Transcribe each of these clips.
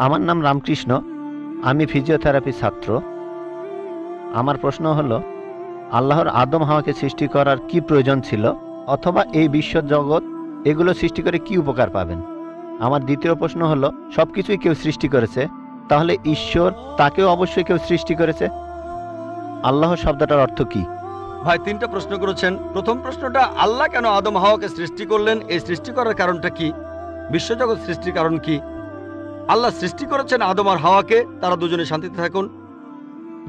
আমার নাম রামকৃষ্ণ, আমি ফিজিওথেরাপি ছাত্র। আমার প্রশ্ন হলো, আল্লাহর আদম হাওয়াকে সৃষ্টি করার কি প্রয়োজন ছিল, অথবা এই বিশ্ব জগৎ এগুলো সৃষ্টি করে কি উপকার পাবেন? আমার দ্বিতীয় প্রশ্ন হলো, সব কিছুই কেউ সৃষ্টি করেছে, তাহলে ঈশ্বর তাকেও অবশ্যই কেউ সৃষ্টি করেছে। আল্লাহ শব্দটার অর্থ কি? ভাই 3টা প্রশ্ন করেছেন। প্রথম প্রশ্নটা, আল্লাহ কেন আদম হাওয়াকে সৃষ্টি করলেন, এই সৃষ্টি করার কারণটা কি, বিশ্বজগৎ সৃষ্টির কারণ কি? আল্লাহ সৃষ্টি করেছেন আদম আর হাওয়াকে, তারা দুজনে শান্তিতে থাকুন,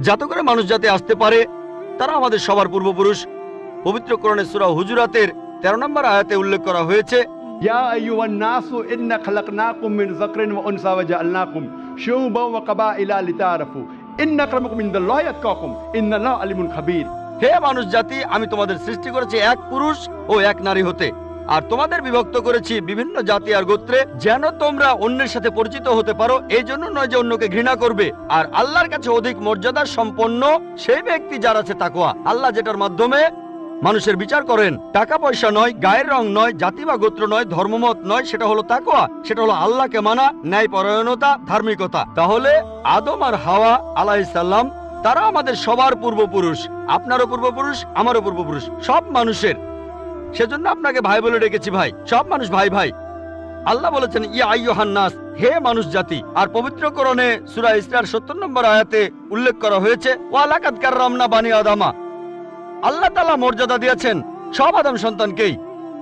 যাতে করে মানুষ যাতে আসতে পারে, তারা আমাদের সবার পূর্বপুরুষ। পবিত্র কোরআনে সূরা হুজুরাতের 13 নম্বর আয়াতে উল্লেখ করা হয়েছে, ইয়া আইয়ুহান নাসু ইন্না খালাকনাকুম মিন যাকরিন ওয়া উনসা ওয়া জাআলনাকুম শুউবান ওয়া কাবাইলা লিতাআরাফু ইন্না আক্রামাকুম ইনদাল্লাহি আতকাকুম ইন্নাল্লাহা আলিমুন খাবীর। হে মানুষ জাতি, আমি তোমাদের সৃষ্টি করেছি এক পুরুষ ও এক নারী হতে, আর তোমাদের বিভক্ত করেছি বিভিন্ন জাতি আর গোত্রে, যেন তোমরা অন্যের সাথে পরিচিত হতে পারো। এই জন্য নয় যে অন্যকে ঘৃণা করবে। আর আল্লাহর কাছে অধিক মর্যাদা সম্পন্ন সেই ব্যক্তি যার আছে তাকওয়া। আল্লাহ যেটার মাধ্যমে মানুষের বিচার করেন, টাকা পয়সা নয়, গায়ের রং নয়, জাতি বা গোত্র নয়, ধর্মমত নয়, সেটা হলো তাকওয়া। সেটা হলো আল্লাহকে মানা, ন্যায়পরায়ণতা, ধার্মিকতা। তাহলে আদম আর হাওয়া আলাইহিস সালাম, তারা আমাদের সবার পূর্বপুরুষ। আপনারও পূর্বপুরুষ, আমারও পূর্বপুরুষ, সব মানুষের। সেজন্য আপনাকে ভাই বলে ডেকেছি। ভাই, সব মানুষ ভাই ভাই। আল্লাহ বলেছেন, ইয়া আইয়ুহান নাস, হে মানুষ জাতি। আর পবিত্র কোরআনে সূরা ইসরার 70 নম্বর আয়াতে উল্লেখ করা হয়েছে, ওয়া লাকাদ কাররামনা বানি আদামা। আল্লাহ তাআলা মর্যাদা দিয়েছেন সব আদম সন্তানকেই।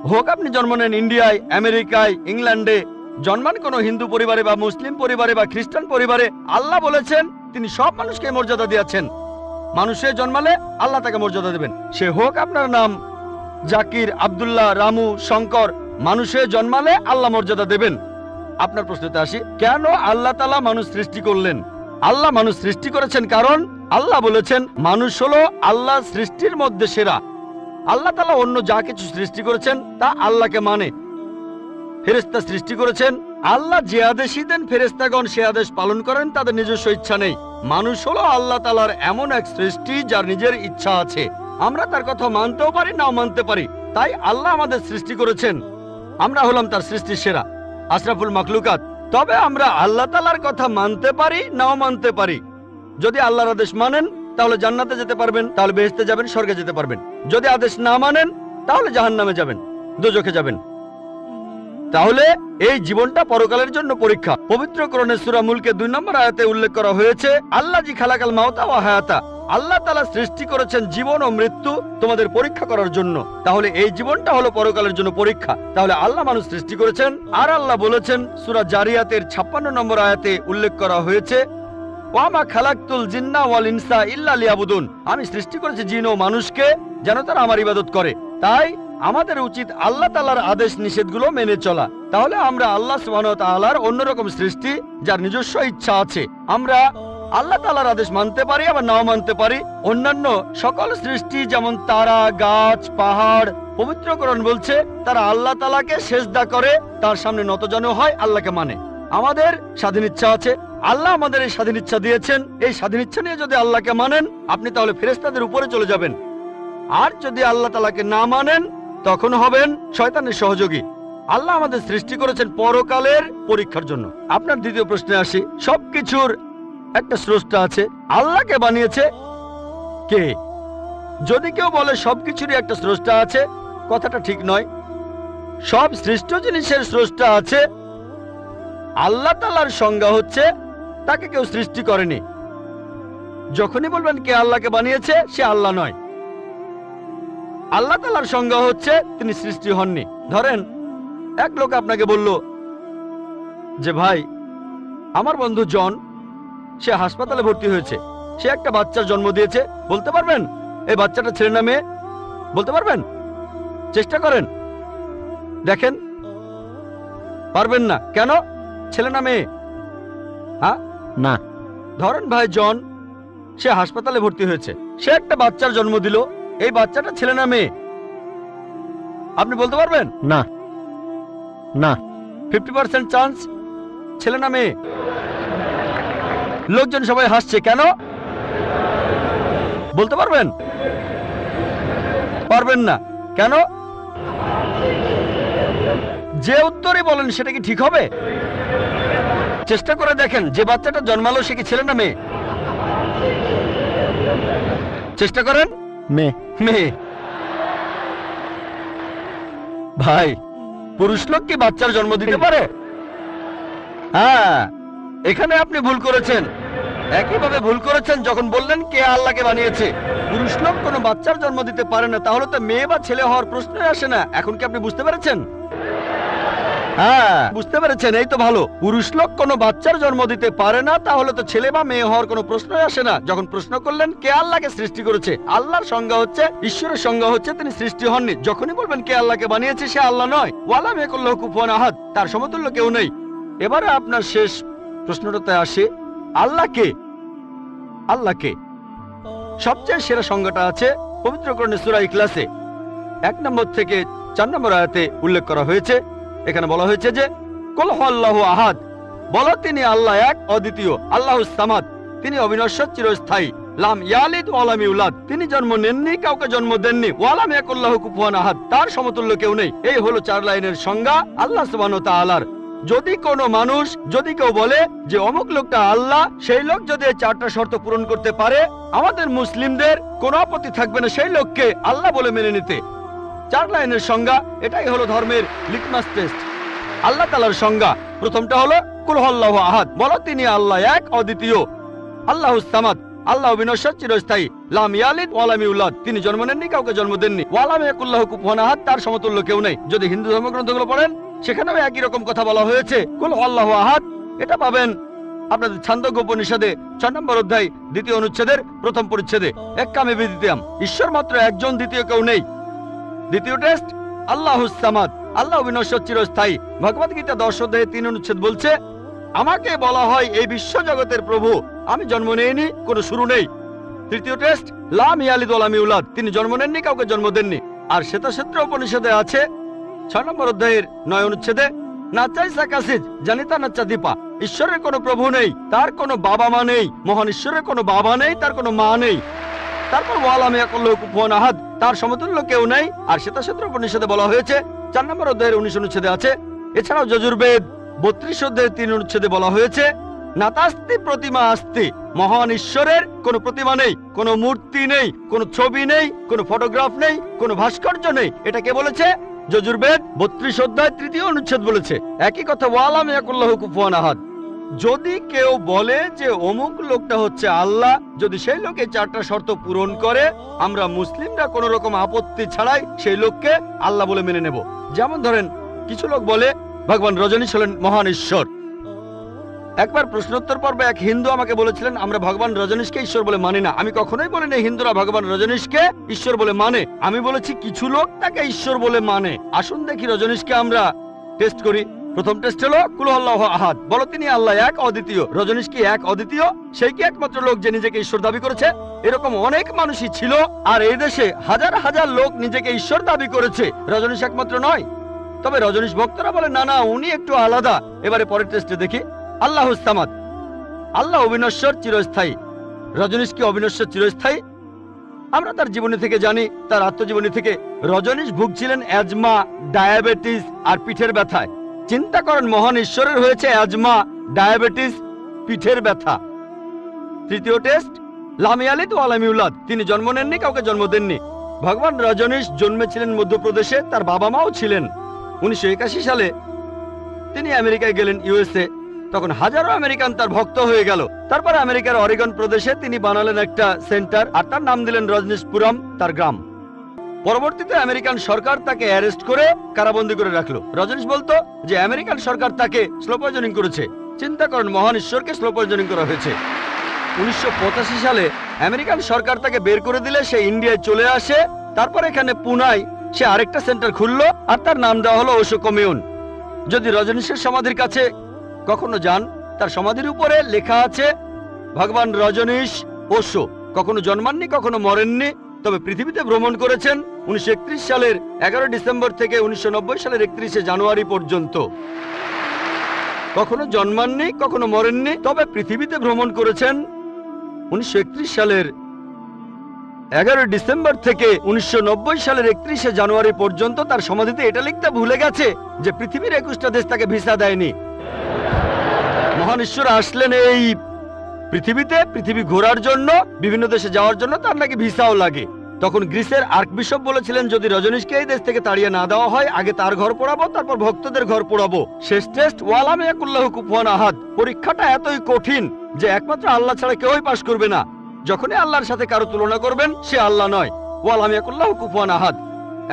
হোক আপনি জন্ম নেন ইন্ডিয়ায়, আমেরিকায়, ইংল্যান্ডে, জন্মান কোনো হিন্দু পরিবারে বা মুসলিম পরিবারে বা খ্রিস্টান পরিবারে, আল্লাহ বলেছেন তিনি সব মানুষকে মর্যাদা দিয়েছেন। মানুষে জন্মালে আল্লাহ তাকে মর্যাদা দেবেন। সে হোক আপনার নাম জাকির, আব্দুল্লাহ, রামু, শঙ্কর, মানুষে জন্মালে আল্লাহ মর্যাদা দেবেন। আপনার প্রশ্নতে আসি, কেন আল্লাহ তাআলা মানুষ সৃষ্টি করলেন? আল্লাহ মানুষ সৃষ্টি করেছেন কারণ আল্লাহ বলেছেন মানুষ হলো আল্লাহ সৃষ্টির মধ্যে সেরা। আল্লাহ তাআলা অন্য যা কিছু সৃষ্টি করেছেন তা আল্লাহকে মানে। ফেরেশতা সৃষ্টি করেছেন, আল্লাহ যে আদেশই দেন ফেরেশতাগণ সে আদেশ পালন করেন, তাদের নিজস্ব ইচ্ছা নেই। মানুষ হলো আল্লাহ তাআলার এমন এক সৃষ্টি যার নিজের ইচ্ছা আছে। আমরা তার কথা মানতেও পারি, নাও মানতে পারি। তাই আল্লাহ আমাদের সৃষ্টি করেছেন, আমরা হলাম তার সৃষ্টির সেরা, আশরাফুল মাখলুকাত। তবে আমরা আল্লাহ তাআলার কথা মানতে পারি, নাও মানতে পারি। যদি আল্লাহর আদেশ মানেন তাহলে জান্নাতে যেতে পারবেন, তাহলে বেহেশতে যাবেন, স্বর্গে যেতে পারবেন। যদি আদেশ না মানেন তাহলে জাহান্নামে যাবেন, দোজখে যাবেন। তাহলে এই জীবনটা পরকালের জন্য পরীক্ষা। পবিত্র কোরআনে সূরা মুলকে 2 নম্বর আয়াতে উল্লেখ করা হয়েছে, আল্লাযী খালাকাল মাউতা ওয়া হায়াতা। আল্লাহ তাআলা সৃষ্টি করেছেন জীবন ও মৃত্যু তোমাদের পরীক্ষা করার জন্য। তাহলে এই জীবনটা হলো পরকালের জন্য পরীক্ষা। তাহলে আল্লাহ মানুষ সৃষ্টি করেছেন। আর আল্লাহ বলেছেন সূরা জারিয়াতের 56 নম্বর আয়াতে উল্লেখ করা হয়েছে, ওয়া মা খালাকতুল জিন্না ওয়াল ইনসা ইল্লা লিয়াবুদুন। আমি সৃষ্টি করেছি জিন ও মানুষকে যেন তারা আমার ইবাদত করে। তাই আমাদের উচিত আল্লাহ তাআলার আদেশ নিষেধগুলো মেনে চলা। তাহলে আমরা আল্লাহ সুবহানাহু ওয়া তাআলার অন্যরকম সৃষ্টি যার নিজস্ব ইচ্ছা আছে। আমরা আল্লাহ তাআলার আদেশ মানতে পারি, আবার নাও মানতে পারি। অন্যান্য সকল সৃষ্টি যেমন তারা, গাছ, পাহাড়, পবিত্র কোরআন বলছে তারা আল্লাহ তাআলাকে সেজদা করে, তার সামনে নতজানু হয়, আল্লাহকে মানে। আমাদের স্বাধীন ইচ্ছা আছে, আল্লাহ আমাদের এই স্বাধীন ইচ্ছা দিয়েছেন। এই স্বাধীন ইচ্ছা নিয়ে যদি আল্লাহকে মানেন, আপনি তাহলে ফেরেশতাদের উপরে চলে যাবেন। আর যদি আল্লাহ তাআলাকে না মানেন, তখন হবেন শয়তানের সহযোগী। আল্লাহ আমাদের সৃষ্টি করেছেন পরকালের পরীক্ষার জন্য। আপনার দ্বিতীয় প্রশ্নে আসি, সবকিছুর একটা স্রষ্টা আছে, আল্লাহকে বানিয়েছে কে? যদি কেউ বলে সবকিছুরই একটা স্রষ্টা আছে, কথাটা ঠিক নয়। সব সৃষ্ট জিনিসের স্রষ্টা আছে। আল্লাহ তাআলার সংজ্ঞা হচ্ছে তাকে কেউ সৃষ্টি করেনি। যখনই বলবেন কে আল্লাহকে বানিয়েছে, সে আল্লাহ নয়। আল্লাহ তাআলার সংজ্ঞা হচ্ছে তিনি সৃষ্টি হননি। ধরেন এক লোক আপনাকে বলল যে ভাই, আমার বন্ধু জন, সে হাসপাতালে ভর্তি হয়েছে, সে একটা বাচ্চার জন্ম দিয়েছে। বলতে পারবেন এই বাচ্চাটা ছেলে না মেয়ে? বলতে পারবেন? চেষ্টা করেন, দেখেন। পারবেন না কেন? ছেলে না মেয়ে? হ্যাঁ না। ধরেন ভাই জন, সে হাসপাতালে ভর্তি হয়েছে, সে একটা বাচ্চার জন্ম দিল। এই বাচ্চাটা ছেলে না মেয়ে? আপনি বলতে পারবেন? না না। 50% চান্স ছেলে না মেয়ে। লোকজন সবাই হাসছে কেন? বলতে পারবেন? পারবেন না কেন? যে উত্তরই বলেন সেটা কি ঠিক হবে? চেষ্টা করে দেখেন, যে বাচ্চাটা জন্মালো সে কি ছেলে না মেয়ে? চেষ্টা করেন। মেয়ে। মেয়ে। ভাই, পুরুষ লোক কি বাচ্চার জন্ম দিতে পারে? হ্যাঁ, এখানে আপনি ভুল করেছেন। একইভাবে ভুল করেছেন যখন বললেন কে আল্লাহকে বানিয়েছে। পুরুষ লোক কোনো বাচ্চার জন্ম দিতে পারে না, তাহলে তো মেয়ে বা ছেলে হওয়ার প্রশ্নই আসে না। এখন কি আপনি বুঝতে পেরেছেন? হ্যাঁ, বুঝতে পেরেছেন, এই তো ভালো। পুরুষ লোক কোনো বাচ্চার জন্ম দিতে পারে না, তাহলে তো ছেলে বা মেয়ে হওয়ার কোনো প্রশ্নই আসে না। যখন প্রশ্ন করলেন কে আল্লাহকে সৃষ্টি করেছে, আল্লাহর সংজ্ঞা হচ্ছে, ঈশ্বরের সংজ্ঞা হচ্ছে তিনি সৃষ্টি হননি। যখনই বলবেন কে আল্লাহকে বানিয়েছে, সে আল্লাহ নয়। ওয়ালাম ইয়াকুল্লাহু কুফুয়ান আহাদ, তার সমতুল্য কেউ নেই। এবারে আপনার শেষ প্রশ্নটাতে আসে, আল্লাহ কে? আল্লাহ কে? সবচেয়ে সেরা সংজ্ঞাটা আছে পবিত্র কোরআনে সূরা ইখলাসে 1 নম্বর থেকে 4 নম্বর আয়াতে উল্লেখ করা হয়েছে। এখানে বলা হয়েছে যে কুল হুয়াল্লাহু আহাদ, বলো তিনি আল্লাহ এক, অদ্বিতীয়। আল্লাহুস সামাদ, তিনি অবিনশ্বর, চিরস্থায়ী। লাম ইয়ালিদ ওয়া লাম ইউলাদ, তিনি জন্ম নেননি, কাউকে জন্ম দেননি। ওয়া লাম ইয়াকুল্লাহু কুফুয়ান আহাদ, তার সমতুল্য কেউ নেই। এই হলো 4 লাইনের সংজ্ঞা আল্লাহ সুবহানাহু ওয়া তাআলার। যদি কোনো মানুষ, যদি কেউ বলে যে অমুক লোকটা আল্লাহ, সেই লোক যদি এই 4টা শর্ত পূরণ করতে পারে, আমাদের মুসলিমদের কোনো আপত্তি থাকবে না সেই লোককে আল্লাহ বলে মেনে নিতে। 4 লাইনের সংজ্ঞা, এটাই হলো ধর্মের লিটমাস টেস্ট। আল্লাহ তাআলার সংজ্ঞা প্রথমটা হলো কুল হুয়াল্লাহু আহাদ, বলো তিনি আল্লাহ এক, অদ্বিতীয়। আল্লাহুস সামাদ, আল্লাহ অবিনশ্বর, চিরস্থায়ী। লাম ইয়ালিদ ওয়া লাম ইউলাদ, তিনি জন্ম নেননি, কাউকে জন্ম দেননি। ওয়া লাম ইয়াকুল্লাহু কুফুয়ান আহাদ, তার সমতুল্য কেউ নেই। যদি হিন্দু ধর্মগ্রন্থগুলো পড়েন, সেখানেও একই রকম কথা বলা হয়েছে, কুল হুয়াল্লাহু আহাদ। এটা পাবেন আপনাদের ছান্দোগ্য উপনিষদে 6 নম্বর অধ্যায় 2য় অনুচ্ছেদের 1ম পরিচ্ছেদে। এক্কামে বিদ্বিতীয়াম, ঈশ্বর মাত্র একজন, দ্বিতীয় কেউ নেই। দ্বিতীয় টেস্ট আল্লাহুস সামাদ, আল্লাহ অবিনশ্বর, চিরস্থায়ী। ভগবদ গীতা 10 অধ্যায়ে 3 অনুচ্ছেদ বলছে, আমাকে বলা হয় এই বিশ্ব জগতের প্রভু, আমি জন্ম নেইনি, কোনো শুরু নেই। তৃতীয় টেস্ট লাম ইয়ালিদ ওয়া লাম ইউলাদ, তিনি জন্ম নেননি, কাউকে জন্ম দেননি। আর শ্বেতাক্ষেত্র উপনিষদে আছে 6 নম্বর অধ্যায়ের 9 অনুচ্ছেদে, নাচাই সাকাসিজ জানিতা নাচা দীপা, ঈশ্বরের কোনো প্রভু নেই, তার কোনো বাবা মা নেই। মহান ঈশ্বরের কোনো বাবা নেই, তার কোনো মা নেই। তারপর ওয়ালাম ইয়াকুল্লাহু কুফুয়ান আহাদ, তার সমতুল্য কেউ নেই। আর শ্বেতাক্ষেত্র উপনিষদে বলা হয়েছে 4 নম্বর অধ্যায়ের 19 অনুচ্ছেদে আছে। এছাড়াও যজুর্বেদ 32 অধ্যায়ের 3 অনুচ্ছেদে বলা হয়েছে, নাতাস্তি প্রতিমা আস্তি, মহান ঈশ্বরের কোনো প্রতিমা নেই, কোনো মূর্তি নেই, কোনো ছবি নেই, কোনো ফটোগ্রাফ নেই, কোনো ভাস্কর্য নেই। এটা কে বলেছে? যজুর্বেদ 32 অধ্যায় 3য় অনুচ্ছেদ বলেছে একই কথা, ওয়ালাম ইয়াকুল্লাহু কুফুয়ান আহাদ। যদি কেউ বলে যে অমুক লোকটা হচ্ছে আল্লাহ, যদি সেই লোকে 4টা শর্ত পূরণ করে, আমরা মুসলিমরা কোনো রকম আপত্তি ছাড়াই সেই লোককে আল্লাহ বলে মেনে নেব। যেমন ধরেন, কিছু লোক বলে ভগবান রজনীশ হলেন মহান ঈশ্বর। একবার প্রশ্নোত্তর পর্বে এক হিন্দু আমাকে বলেছিলেন, আমরা ভগবান রজনীশকে ঈশ্বর বলে মানি না। আমি কখনোই বলিনি হিন্দুরা ভগবান রজনীশকে ঈশ্বর বলে মানে। আমি বলেছি কিছু লোক তাকে ঈশ্বর বলে মানে। আসুন দেখি রজনীশকে আমরা টেস্ট করি। প্রথম টেস্ট হলো কুল হুয়াল্লাহু আহাদ, বলো তিনি আল্লাহ এক, অদ্বিতীয়। রজনীশ কি এক, অদ্বিতীয়? সেই কি একমাত্র লোক যে নিজেকে ঈশ্বর দাবি করেছে? এরকম অনেক মানুষই ছিল, আর এই দেশে হাজার হাজার লোক নিজেকে ঈশ্বর দাবি করেছে। রজনীশ একমাত্র নয়। তবে রজনীশ ভক্তরা বলে না না, উনি একটু আলাদা। এবারে পরের টেস্টে দেখি। আল্লাহুস সামাদ, আল্লাহ অবিনশ্বর, চিরস্থায়ী। রজনীশ কি অবিনশ্বর, চিরস্থায়ী? আমরা তার জীবনী থেকে জানি, তার আত্মজীবনী থেকে। রজনীশ ভুগছিলেন অ্যাজমা, ডায়াবেটিস আর পিঠের ব্যথায়। চিন্তা করেন, মহান ঈশ্বরের হয়েছে অ্যাজমা, ডায়াবেটিস, পিঠের ব্যথা। তৃতীয় টেস্ট লাম ইয়ালিদ ওয়া লাম ইউলাদ, তিনি জন্ম নেননি, কাউকে জন্ম দেননি। ভগবান রজনীশ জন্মেছিলেন মধ্যপ্রদেশে, তার বাবা মাও ছিলেন। 1981 সালে তিনি আমেরিকায় গেলেন, ইউএসএ। তখন হাজারো আমেরিকান তার ভক্ত হয়ে গেল। তারপর আমেরিকার অরিগন প্রদেশে তিনি বানালেন একটা সেন্টার, আর তার নাম দিলেন রজনীশপুরম, তার গ্রাম। পরবর্তীতে আমেরিকান সরকার তাকে অ্যারেস্ট করে কারাবন্দী করে রাখলো। রজনীশ বলতো যে আমেরিকান সরকার তাকে স্লো পয়জনিং করেছে। চিন্তা করেন, মহান ঈশ্বরকে স্লো পয়জনিং করা হয়েছে। 1985 সালে আমেরিকান সরকার তাকে বের করে দিলে সে ইন্ডিয়ায় চলে আসে। তারপর এখানে পুনায় সে আরেকটা সেন্টার খুললো, আর তার নাম দেওয়া হলো ওশো কমিউন। যদি রজনীশের সমাধির কাছে কখনো যান, তার সমাধির উপরে লেখা আছে ভগবান রজনীশ ওশো কখনো জন্মাননি, কখনো মরেননি, তবে পৃথিবীতে ভ্রমণ করেছেন 1931 সালের 11 ডিসেম্বর থেকে 1990 সালের 31শে জানুয়ারি পর্যন্ত। কখনো জন্মাননি, কখনো মরেননি, তবে পৃথিবীতে ভ্রমণ করেছেন 1931 সালের 11 ডিসেম্বর থেকে 1990 সালের 31শে জানুয়ারি পর্যন্ত। তার সমাধিতে এটা লিখতে ভুলে গেছে যে পৃথিবীর 21টা দেশ তাকে ভিসা দেয়নি। মহান ঈশ্বর আসলেন এই পৃথিবীতে, পৃথিবী ঘোরার জন্য, বিভিন্ন দেশে যাওয়ার জন্য তার নাকি ভিসাও লাগে। তখন গ্রিসের আর্কবিশপ বলেছিলেন, যদি রজনীশকে এই দেশ থেকে তাড়িয়ে না দেওয়া হয়, আগে তার ঘর পোড়াবো, তারপর ভক্তদের ঘর পোড়াবো। শেষ টেস্ট ওয়ালাম ইয়াকুল্লাহু কুফুয়ান আহাদ। পরীক্ষাটা এতই কঠিন যে একমাত্র আল্লাহ ছাড়া কেউই পাশ করবে না। যখনই আল্লাহর সাথে কারো তুলনা করবেন, সে আল্লাহ নয়। ওয়ালাম ইয়াকুল্লাহু কুফুয়ান আহাদ।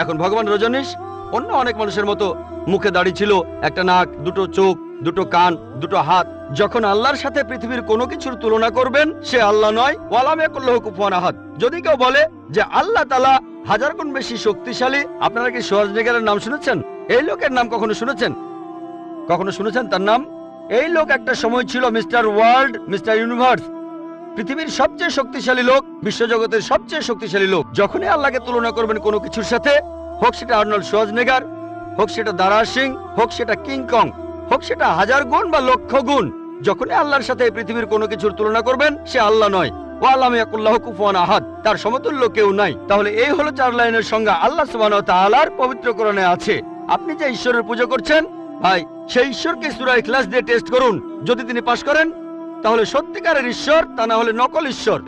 এখন ভগবান রজনীশ অন্য অনেক মানুষের মতো মুখে দাড়ি ছিল, একটা নাক, দুটো চোখ, দুটো কান, দুটো হাত। যখন আল্লাহর সাথে পৃথিবীর কোনো কিছুর তুলনা করবেন, সে আল্লাহ নয়। ওয়ালাম ইয়াকুল্লাহু কুফুয়ান আহাদ। যদি কেউ বলে যে আল্লাহ তাআলা 1000 গুণ বেশি শক্তিশালী, আপনারা কি শোয়ার্জনেগারের নাম শুনেছেন? এই লোকের নাম কখনো শুনেছেন? কখনো শুনেছেন তার নাম? এই লোক একটা সময় ছিল মিস্টার ওয়ার্ল্ড, মিস্টার ইউনিভার্স, পৃথিবীর সবচেয়ে শক্তিশালী লোক, বিশ্বজগতের সবচেয়ে শক্তিশালী লোক। যখনই আল্লাহকে তুলনা করবেন কোনো কিছুর সাথে, হোক সেটা আর্নল্ড শোয়ার্জনেগার, হোক সেটা দারা সিং, হোক সেটা কিং কং, হোক সেটা 1000 গুণ বা লক্ষ গুণ, যখনই আল্লাহর সাথে পৃথিবীর কোনো কিছুর তুলনা করবেন, সে আল্লাহ নয়। ওয়ালাম ইয়াকুল্লাহু কুফুয়ান আহাদ। তার সমতুল্য কেউ নাই। তাহলে এই হলো 4 লাইনের সংজ্ঞা আল্লাহ সুবহানাহু ওয়া তাআলার পবিত্র কোরআনে আছে। আপনি যে ঈশ্বরের পূজা করছেন, ভাই, সেই ঈশ্বরকে সূরা ইখলাস দিয়ে টেস্ট করুন। যদি তিনি পাশ করেন, তাহলে সত্যিকারের ঈশ্বর, তা না হলে নকল ঈশ্বর।